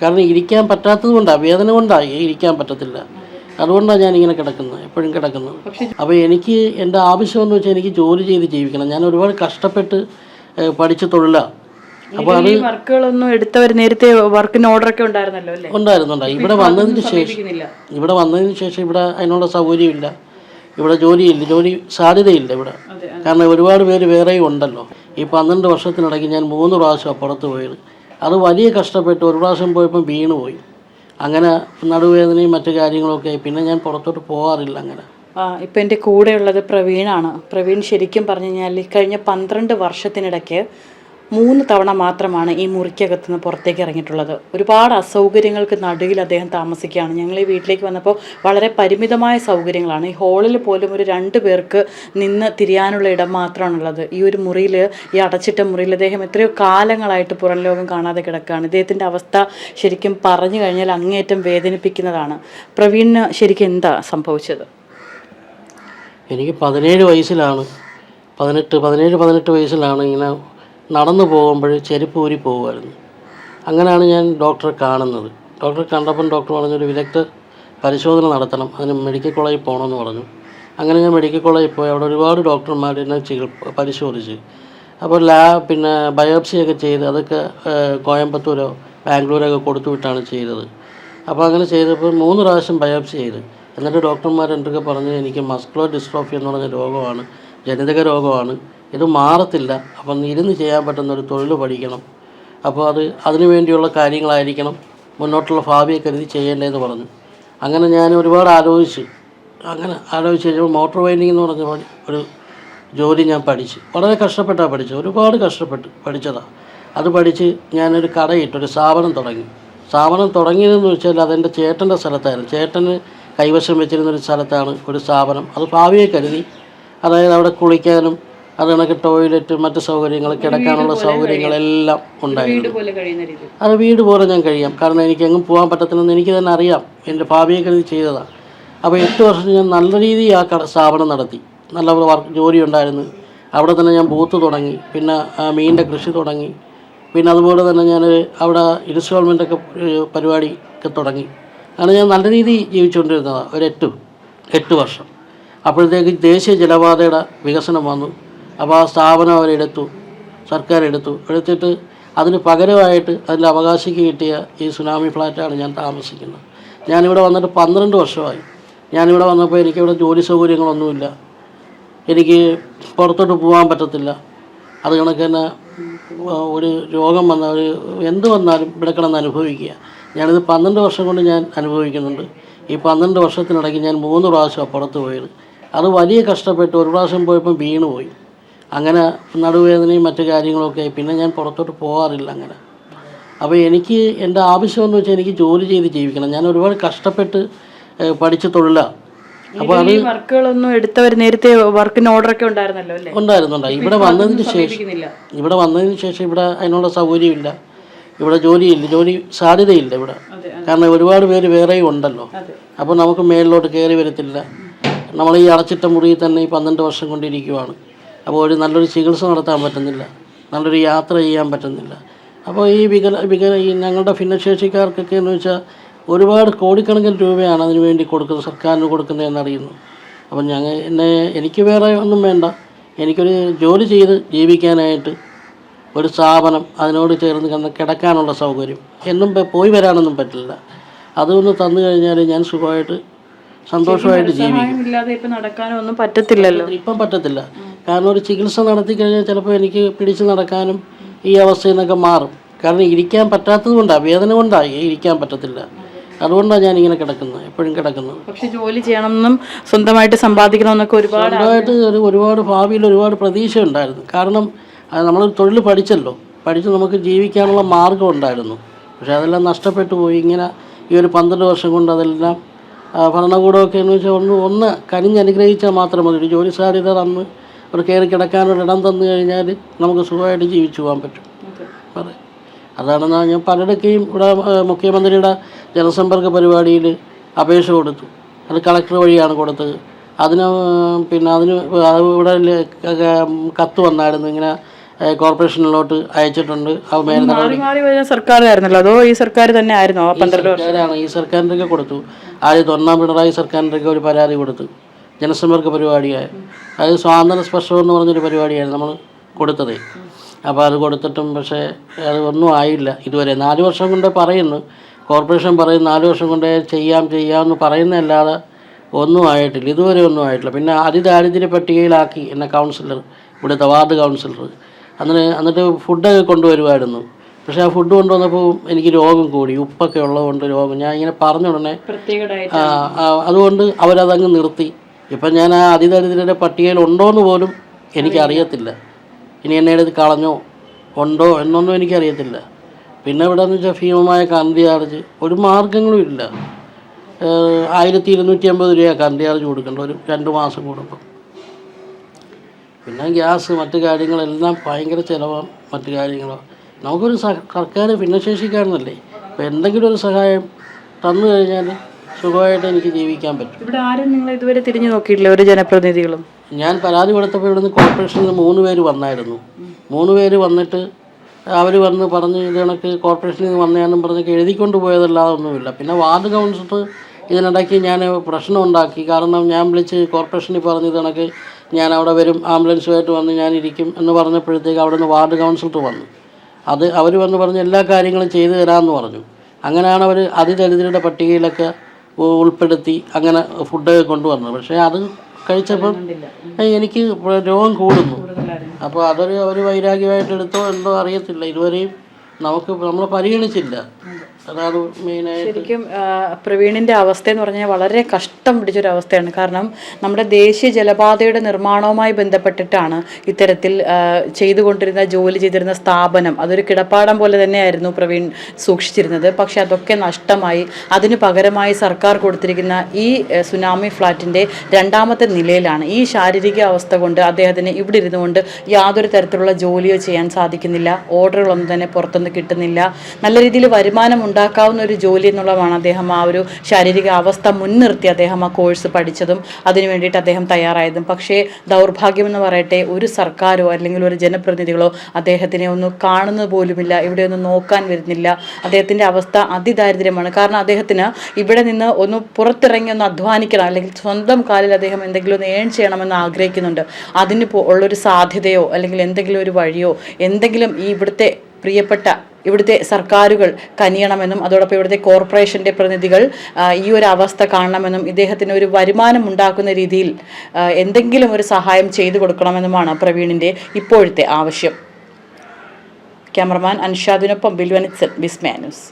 കാരണം ഇരിക്കാൻ പറ്റാത്തത് കൊണ്ടാണ്, വേദന കൊണ്ടാണ് ഇരിക്കാൻ പറ്റത്തില്ല. അതുകൊണ്ടാണ് ഞാനിങ്ങനെ കിടക്കുന്നത്, എപ്പോഴും കിടക്കുന്നത്. അപ്പോൾ എനിക്ക് എൻ്റെ ആവശ്യമെന്ന് വെച്ചാൽ എനിക്ക് ജോലി ചെയ്ത് ജീവിക്കണം. ഞാൻ ഒരുപാട് കഷ്ടപ്പെട്ട് പഠിച്ച തൊഴിലാണ്. അപ്പോൾ അത് വർക്കുകളൊന്നും എടുത്തവർ നേരത്തെ വർക്കിന് ഓർഡറൊക്കെ ഉണ്ടായിരുന്നല്ലോ അല്ലേ? ഉണ്ടായിരുന്നുണ്ടായി. ഇവിടെ വന്നതിന് ശേഷം ഇവിടെ അതിനുള്ള സൗകര്യമില്ല, ഇവിടെ ജോലിയില്ല, ജോലി സാധ്യതയില്ല ഇവിടെ. കാരണം ഒരുപാട് പേര് വേറെയും ഉണ്ടല്ലോ. ഈ 12 വർഷത്തിനിടയ്ക്ക് ഞാൻ 3 പ്രാവശ്യം പുറത്ത് പോയത്. അത് വലിയ കഷ്ടപ്പെട്ട് ഒരു പ്രാവശ്യം പോയപ്പോൾ വീണുപോയി. അങ്ങനെ നടുവേദനയും മറ്റു കാര്യങ്ങളൊക്കെ. പിന്നെ ഞാൻ പുറത്തോട്ട് പോകാറില്ല അങ്ങനെ. ഇപ്പം എൻ്റെ കൂടെയുള്ളത് പ്രവീണാണ്. പ്രവീൺ ശരിക്കും പറഞ്ഞു കഴിഞ്ഞാൽ കഴിഞ്ഞ 12 വർഷത്തിനിടയ്ക്ക് 3 തവണ മാത്രമാണ് ഈ മുറിക്കകത്ത് നിന്ന് പുറത്തേക്ക് ഇറങ്ങിയിട്ടുള്ളത്. ഒരുപാട് അസൗകര്യങ്ങൾക്ക് നടുവിൽ അദ്ദേഹം താമസിക്കുകയാണ്. ഞങ്ങൾ ഈ വീട്ടിലേക്ക് വന്നപ്പോൾ വളരെ പരിമിതമായ സൗകര്യങ്ങളാണ്. ഈ ഹാളിൽ പോലും ഒരു 2 പേർക്ക് നിന്ന് തിരിയാനുള്ള ഇടം മാത്രമാണുള്ളത്. ഈ ഒരു മുറിയിൽ, ഈ അടച്ചിട്ട മുറിയിൽ അദ്ദേഹം എത്രയോ കാലങ്ങളായിട്ട് പുറം ലോകം കാണാതെ കിടക്കുകയാണ്. ഇദ്ദേഹത്തിൻ്റെ അവസ്ഥ ശരിക്കും പറഞ്ഞു കഴിഞ്ഞാൽ അങ്ങേയറ്റം വേദനിപ്പിക്കുന്നതാണ്. പ്രവീണിന് ശരിക്കും എന്താ സംഭവിച്ചത്? എനിക്ക് 17 വയസ്സിലാണ്, 18 വയസ്സിലാണ് ഇങ്ങനെ നടന്നു പോകുമ്പോൾ ചെരുപ്പ് ഊരി പോകുമായിരുന്നു. അങ്ങനെയാണ് ഞാൻ ഡോക്ടറെ കാണുന്നത്. ഡോക്ടറെ കണ്ടപ്പം ഡോക്ടർ പറഞ്ഞൊരു വിദഗ്ധ പരിശോധന നടത്തണം, അതിന് മെഡിക്കൽ കോളേജിൽ പോകണമെന്ന് പറഞ്ഞു. അങ്ങനെ ഞാൻ മെഡിക്കൽ കോളേജിൽ പോയി. അവിടെ ഒരുപാട് ഡോക്ടർമാർ എന്നെ പരിശോധിച്ച്. അപ്പോൾ പിന്നെ ബയോപ്സിയൊക്കെ ചെയ്ത് അതൊക്കെ കോയമ്പത്തൂരോ ബാംഗ്ലൂരൊക്കെ കൊടുത്തു വിട്ടാണ് ചെയ്തത്. അപ്പോൾ അങ്ങനെ ചെയ്തപ്പോൾ 3 പ്രാവശ്യം ബയോപ്സി ചെയ്ത്. എന്നിട്ട് ഡോക്ടർമാർ എന്തൊക്കെ പറഞ്ഞു, എനിക്ക് മസ്കുലർ ഡിസ്ട്രോഫി എന്ന് പറഞ്ഞ രോഗമാണ്, ജനിതക രോഗമാണ്, ഇത് മാറത്തില്ല. അപ്പം ഇരുന്ന് ചെയ്യാൻ പറ്റുന്ന ഒരു തൊഴിൽ പഠിക്കണം. അപ്പോൾ അതിനു വേണ്ടിയുള്ള കാര്യങ്ങളായിരിക്കണം മുന്നോട്ടുള്ള ഭാവിയെ കരുതി ചെയ്യേണ്ടതെന്ന് പറഞ്ഞു. അങ്ങനെ ഞാൻ ഒരുപാട് ആലോചിച്ച് കഴിഞ്ഞപ്പോൾ മോട്ടോർ വൈൻഡിങ് എന്ന് പറഞ്ഞ ഒരു ജോലി ഞാൻ പഠിച്ച്. വളരെ കഷ്ടപ്പെട്ടാണ് പഠിച്ചത്, ഒരുപാട് കഷ്ടപ്പെട്ട് പഠിച്ചതാണ്. അത് പഠിച്ച് ഞാനൊരു കടയിട്ട് ഒരു സ്ഥാപനം തുടങ്ങി. സ്ഥാപനം തുടങ്ങിയതെന്ന് വെച്ചാൽ അതെൻ്റെ ചേട്ടൻ്റെ സ്ഥലത്തായിരുന്നു. ചേട്ടന് കൈവശം വെച്ചിരുന്നൊരു സ്ഥലത്താണ് ഒരു സ്ഥാപനം. അത് ഭാവിയെ കരുതി, അതായത് അവിടെ കുളിക്കാനും അത് കണക്ക് ടോയ്ലറ്റ്, മറ്റ് സൗകര്യങ്ങൾ, കിടക്കാനുള്ള സൗകര്യങ്ങളെല്ലാം ഉണ്ടായിരുന്നു. അത് വീട് പോലെ ഞാൻ കഴിയാം. കാരണം എനിക്ക് എങ്ങും പോകാൻ പറ്റത്തില്ലെന്ന് എനിക്ക് തന്നെ അറിയാം. എൻ്റെ ഭാവിയെ കരുതി ചെയ്തതാണ്. അപ്പോൾ 8 വർഷം ഞാൻ നല്ല രീതിയിൽ ആ സ്ഥാപനം നടത്തി. നല്ല ജോലി ഉണ്ടായിരുന്നു. അവിടെ തന്നെ ഞാൻ ബൂത്ത് തുടങ്ങി. പിന്നെ മീനിൻ്റെ കൃഷി തുടങ്ങി. പിന്നെ അതുപോലെ തന്നെ ഞാൻ അവിടെ ഇൻസ്റ്റാൾമെൻ്റൊക്കെ പരിപാടിയൊക്കെ തുടങ്ങി. അങ്ങനെ ഞാൻ നല്ല രീതിയിൽ ജീവിച്ചുകൊണ്ടിരുന്നതാണ് ഒരു 8 വർഷം. അപ്പോഴത്തേക്ക് ദേശീയ ജലപാതയുടെ വികസനം വന്നു. അപ്പോൾ ആ സ്ഥാപനം സർക്കാർ എടുത്തിട്ട് അതിന് പകരമായിട്ട് അതിൻ്റെ അവകാശിക്ക് കിട്ടിയ ഈ സുനാമി ഫ്ലാറ്റാണ് ഞാൻ താമസിക്കുന്നത്. ഞാനിവിടെ വന്നിട്ട് 12 വർഷമായി. ഞാനിവിടെ വന്നപ്പോൾ എനിക്കിവിടെ ജോലി സൗകര്യങ്ങളൊന്നുമില്ല, എനിക്ക് പുറത്തോട്ട് പോകാൻ പറ്റത്തില്ല. അത് കണക്ക് തന്നെ ഒരു രോഗം വന്നാൽ എന്ത് വന്നാലും ഇവിടെ കിടന്ന് അനുഭവിക്കുക. ഞാനിത് 12 വർഷം കൊണ്ട് ഞാൻ അനുഭവിക്കുന്നുണ്ട്. ഈ 12 വർഷത്തിനിടയ്ക്ക് ഞാൻ 3 പ്രാവശ്യമാണ് പുറത്ത് പോയത്. അത് വലിയ കഷ്ടപ്പെട്ട് ഒരു പ്രാവശ്യം പോയപ്പോൾ വീണുപോയി. അങ്ങനെ നടുവേദനയും മറ്റു കാര്യങ്ങളൊക്കെ. പിന്നെ ഞാൻ പുറത്തോട്ട് പോകാറില്ല അങ്ങനെ. അപ്പോൾ എനിക്ക് എൻ്റെ ആവശ്യമെന്ന് വെച്ചാൽ എനിക്ക് ജോലി ചെയ്ത് ജീവിക്കണം. ഞാൻ ഒരുപാട് കഷ്ടപ്പെട്ട് പഠിച്ച തൊഴിലാണ്. അപ്പോൾ അത് വർക്കുകളൊന്നും എടുത്തവർ നേരത്തെ വർക്കിന് ഓർഡറൊക്കെ ഉണ്ടായിരുന്നല്ലോ അല്ലേ? ഉണ്ടായിരുന്നുണ്ടായി. ഇവിടെ വന്നതിന് ശേഷം ഇവിടെ അതിനുള്ള സൗകര്യമില്ല, ഇവിടെ ജോലിയില്ല, ജോലി സാധ്യതയില്ല ഇവിടെ. കാരണം ഒരുപാട് പേര് വേറെയും ഉണ്ടല്ലോ. അപ്പോൾ നമുക്ക് മേളിലോട്ട് കയറി വരത്തില്ല. നമ്മൾ ഈ അടച്ചിട്ട മുറിയിൽ തന്നെ ഈ 12 വർഷം കൊണ്ടിരിക്കുവാണ്. അപ്പോൾ നല്ലൊരു ചികിത്സ നടത്താൻ പറ്റുന്നില്ല, നല്ലൊരു യാത്ര ചെയ്യാൻ പറ്റുന്നില്ല. അപ്പോൾ ഈ ഞങ്ങളുടെ ഭിന്നശേഷിക്കാർക്കൊക്കെ എന്ന് വെച്ചാൽ ഒരുപാട് കോടിക്കണക്കിന് രൂപയാണ് അതിന് വേണ്ടി കൊടുക്കുന്നത്, സർക്കാരിന് കൊടുക്കുന്നതെന്നറിയുന്നു. അപ്പം എനിക്ക് വേറെ ഒന്നും വേണ്ട. എനിക്കൊരു ജോലി ചെയ്ത് ജീവിക്കാനായിട്ട് ഒരു സ്ഥാപനം, അതിനോട് ചേർന്ന് കിടക്കാനുള്ള സൗകര്യം, എന്നും പോയി വരാനൊന്നും പറ്റില്ല. അതൊന്ന് തന്നു കഴിഞ്ഞാൽ ഞാൻ സുഖമായിട്ട് സന്തോഷമായിട്ട് ജീവിക്കും. നടക്കാനൊന്നും പറ്റത്തില്ലല്ലോ, ഇപ്പം പറ്റത്തില്ല. കാരണം ഒരു ചികിത്സ നടത്തി കഴിഞ്ഞാൽ ചിലപ്പോൾ എനിക്ക് പിടിച്ച് നടക്കാനും ഈ അവസ്ഥയിൽ നിന്നൊക്കെ മാറും. കാരണം ഇരിക്കാൻ പറ്റാത്തത് കൊണ്ടാണ്, വേദന കൊണ്ടാണ് ഇരിക്കാൻ പറ്റത്തില്ല. അതുകൊണ്ടാണ് ഞാനിങ്ങനെ കിടക്കുന്നത്, എപ്പോഴും കിടക്കുന്നത്. പക്ഷെ ജോലി ചെയ്യണമെന്നും സ്വന്തമായിട്ട് സമ്പാദിക്കണമെന്നൊക്കെ ഒരുപാട് ഭാവിയിൽ ഒരുപാട് പ്രതീക്ഷ ഉണ്ടായിരുന്നു. കാരണം നമ്മൾ തൊഴിൽ പഠിച്ച് നമുക്ക് ജീവിക്കാനുള്ള മാർഗം ഉണ്ടായിരുന്നു. പക്ഷേ അതെല്ലാം നഷ്ടപ്പെട്ടു പോയി. ഇങ്ങനെ ഈ ഒരു 12 വർഷം കൊണ്ട് അതെല്ലാം ഭരണകൂടമൊക്കെ എന്ന് വെച്ചാൽ ഒന്ന് കനിഞ്ഞനുഗ്രഹിച്ചാൽ മാത്രം മതി. ഒരു ജോലി സാധ്യത തന്ന് ഒരു കയറി കിടക്കാനൊരിടം തന്നു കഴിഞ്ഞാൽ നമുക്ക് സുഖമായിട്ട് ജീവിച്ചു പോകാൻ പറ്റും. അതാണെന്നാണ് ഞാൻ പലയിടക്കെയും ഇവിടെ മുഖ്യമന്ത്രിയുടെ ജനസമ്പർക്ക പരിപാടിയിൽ അപേക്ഷ കൊടുത്തു. അത് കളക്ടർ വഴിയാണ് കൊടുത്തത്. അതിന് ഇവിടെ കത്ത് വന്നായിരുന്നു, ഇങ്ങനെ കോർപ്പറേഷനിലോട്ട് അയച്ചിട്ടുണ്ട്. ആ മേൽ മാറി മാറി വരുന്ന സർക്കാരായിരുന്നല്ലോ, അതോ ഈ സർക്കാർ തന്നെ ആയിരുന്നോ? 12 വർഷം സർക്കാരാണ്. ഈ സർക്കാരിൻ്റെയൊക്കെ കൊടുത്തു. ആദ്യത്തെ 1-ാം പിണറായി സർക്കാരിൻ്റെയൊക്കെ ഒരു പരാതി കൊടുത്തു. ജനസമ്പർക്ക പരിപാടിയായ അത് സ്വാതന്ത്ര്യ സ്പർശം എന്ന് പറഞ്ഞൊരു പരിപാടിയായിരുന്നു നമ്മൾ കൊടുത്തത്. അപ്പോൾ അത് കൊടുത്തിട്ടും പക്ഷേ അത് ഒന്നും ആയില്ല ഇതുവരെ. 4 വർഷം കൊണ്ട് പറയുന്നു, കോർപ്പറേഷൻ പറയും 4 വർഷം കൊണ്ട് ചെയ്യാമെന്ന് പറയുന്നതല്ലാതെ ഒന്നും ആയിട്ടില്ല, ഇതുവരെ ഒന്നും ആയിട്ടില്ല. പിന്നെ അതിദാരിദ്ര്യ പട്ടികയിലാക്കി എന്നെ കൗൺസിലർ, ഇവിടുത്തെ വാർഡ് കൗൺസിലർ. എന്നിട്ട് ഫുഡൊക്കെ കൊണ്ടുവരുമായിരുന്നു. പക്ഷേ ആ ഫുഡ് കൊണ്ടുവന്നപ്പോൾ എനിക്ക് രോഗം കൂടി, ഉപ്പൊക്കെ ഉള്ളതുകൊണ്ട് രോഗം. ഞാൻ ഇങ്ങനെ പറഞ്ഞ ഉടനെ അതുകൊണ്ട് അവരതങ്ങ് നിർത്തി. ഇപ്പം ഞാൻ ആ അതിദരിദ്രരുടെ പട്ടികയിൽ ഉണ്ടോയെന്ന് പോലും എനിക്കറിയത്തില്ല. ഇനി എന്നെ എടുത്ത് കളഞ്ഞോ ഉണ്ടോ എന്നൊന്നും എനിക്കറിയത്തില്ല. പിന്നെ ഇവിടെ എന്ന് വെച്ചാൽ ഭീമമായ കറണ്ട് ചാർജ്, ഒരു മാർഗ്ഗങ്ങളും ഇല്ല. 1250 രൂപ കറണ്ട് ചാർജ് കൊടുക്കേണ്ട ഒരു 2 മാസം കൂടുമ്പോൾ. പിന്നെ ഗ്യാസ്, മറ്റു കാര്യങ്ങളെല്ലാം ഭയങ്കര ചിലവാണ്. മറ്റു കാര്യങ്ങളോ നമുക്കൊരു സർക്കാർ ഭിന്നശേഷിക്കാരനല്ലേ, അപ്പോൾ എന്തെങ്കിലും ഒരു സഹായം തന്നു കഴിഞ്ഞാൽ സുഖമായിട്ട് എനിക്ക് ജീവിക്കാൻ പറ്റും. ഇവിടെ ആരും നിങ്ങൾ ഇതുവരെ തിരിഞ്ഞു നോക്കിയിട്ടില്ല, ഒരു ജനപ്രതിനിധികളും? ഞാൻ പരാതി കൊടുത്തപ്പോൾ ഇവിടുന്ന് കോർപ്പറേഷനിൽ നിന്ന് 3 പേര് വന്നായിരുന്നു. 3 പേര് വന്നിട്ട് അവർ വന്ന് പറഞ്ഞ് ഇത് കണക്ക് കോർപ്പറേഷനിൽ നിന്ന് വന്നതാണെന്നും പറഞ്ഞൊക്കെ എഴുതിക്കൊണ്ട് പോയതല്ലാതെ ഒന്നുമില്ല. പിന്നെ വാർഡ് കൗൺസിലർ ഇതിനിടയ്ക്ക് ഞാൻ പ്രശ്നം ഉണ്ടാക്കി. കാരണം ഞാൻ വിളിച്ച് കോർപ്പറേഷനിൽ പറഞ്ഞത് കണക്ക് ഞാൻ അവിടെ വരും, ആംബുലൻസുമായിട്ട് വന്ന് ഞാനിരിക്കും എന്ന് പറഞ്ഞപ്പോഴത്തേക്ക് അവിടെ നിന്ന് വാർഡ് കൗൺസിലർ വന്നു. അവർ വന്ന് പറഞ്ഞ് എല്ലാ കാര്യങ്ങളും ചെയ്തു തരാമെന്ന് പറഞ്ഞു. അങ്ങനെയാണ് അവർ അതിദരിദ്രരുടെ പട്ടികയിലൊക്കെ ഉൾപ്പെടുത്തി അങ്ങനെ ഫുഡൊക്കെ കൊണ്ടുവന്നത്. പക്ഷേ അത് കഴിച്ചപ്പം എനിക്ക് രോഗം കൂടുന്നു. അപ്പോൾ അവർ വൈരാഗ്യമായിട്ട് എടുത്തോ എന്തോ അറിയത്തില്ല. ഇതുവരെയും നമ്മൾ പരിഗണിച്ചില്ല. അതാണ് മെയിനായിട്ട്. ശരിക്കും പ്രവീണിൻ്റെ അവസ്ഥ എന്ന് പറഞ്ഞാൽ വളരെ കഷ്ടം പിടിച്ചൊരവസ്ഥയാണ്. കാരണം നമ്മുടെ ദേശീയ ജലപാതയുടെ നിർമ്മാണവുമായി ബന്ധപ്പെട്ടിട്ടാണ് ഇത്തരത്തിൽ ജോലി ചെയ്തിരുന്ന സ്ഥാപനം, അതൊരു കിടപ്പാടം പോലെ തന്നെയായിരുന്നു പ്രവീൺ സൂക്ഷിച്ചിരുന്നത്. പക്ഷെ അതൊക്കെ നഷ്ടമായി. അതിന് പകരമായി സർക്കാർ കൊടുത്തിരിക്കുന്ന ഈ സുനാമി ഫ്ലാറ്റിൻ്റെ 2ാമത്തെ നിലയിലാണ്. ഈ ശാരീരിക അവസ്ഥ കൊണ്ട് അദ്ദേഹത്തിന് ഇവിടെ ഇരുന്നു കൊണ്ട് യാതൊരു തരത്തിലുള്ള ജോലിയോ ചെയ്യാൻ സാധിക്കുന്നില്ല. ഓർഡറുകളൊന്നും തന്നെ പുറത്തുനിന്ന് കിട്ടുന്നില്ല. നല്ല രീതിയിൽ വരുമാനം ഉണ്ടാക്കാവുന്ന ഒരു ജോലി എന്നുള്ളതാണ് അദ്ദേഹം ആ ഒരു ശാരീരിക അവസ്ഥ മുൻനിർത്തി അദ്ദേഹം ആ കോഴ്സ് പഠിച്ചതും അതിനു വേണ്ടിയിട്ട് അദ്ദേഹം തയ്യാറായതും. പക്ഷേ ദൗർഭാഗ്യമെന്ന് പറയട്ടെ, ഒരു സർക്കാരോ അല്ലെങ്കിൽ ഒരു ജനപ്രതിനിധികളോ അദ്ദേഹത്തിനെ ഒന്ന് കാണുന്നത് പോലുമില്ല, ഇവിടെ ഒന്ന് നോക്കാൻ വരുന്നില്ല. അദ്ദേഹത്തിൻ്റെ അവസ്ഥ അതിദാരിദ്ര്യമാണ്. കാരണം അദ്ദേഹത്തിന് ഇവിടെ നിന്ന് ഒന്ന് പുറത്തിറങ്ങി ഒന്ന് അധ്വാനിക്കണം, അല്ലെങ്കിൽ സ്വന്തം കാലിൽ അദ്ദേഹം എന്തെങ്കിലും ഒന്ന് ഏൺ ചെയ്യണമെന്ന് ആഗ്രഹിക്കുന്നുണ്ട്. അതിന് ഉള്ളൊരു സാധ്യതയോ അല്ലെങ്കിൽ എന്തെങ്കിലും ഒരു വഴിയോ എന്തെങ്കിലും ഇവിടുത്തെ സർക്കാരുകൾ കനിയണമെന്നും അതോടൊപ്പം ഇവിടുത്തെ കോർപ്പറേഷൻ്റെ പ്രതിനിധികൾ ഈ ഒരു അവസ്ഥ കാണണമെന്നും ഇദ്ദേഹത്തിന് ഒരു വരുമാനം ഉണ്ടാക്കുന്ന രീതിയിൽ എന്തെങ്കിലും ഒരു സഹായം ചെയ്തു കൊടുക്കണമെന്നുമാണ് പ്രവീണിൻ്റെ ഇപ്പോഴത്തെ ആവശ്യം. ക്യാമറമാൻ അൻഷാദിനൊപ്പം ബിൽവനിത്സൻ, വിസ്മയ ന്യൂസ്.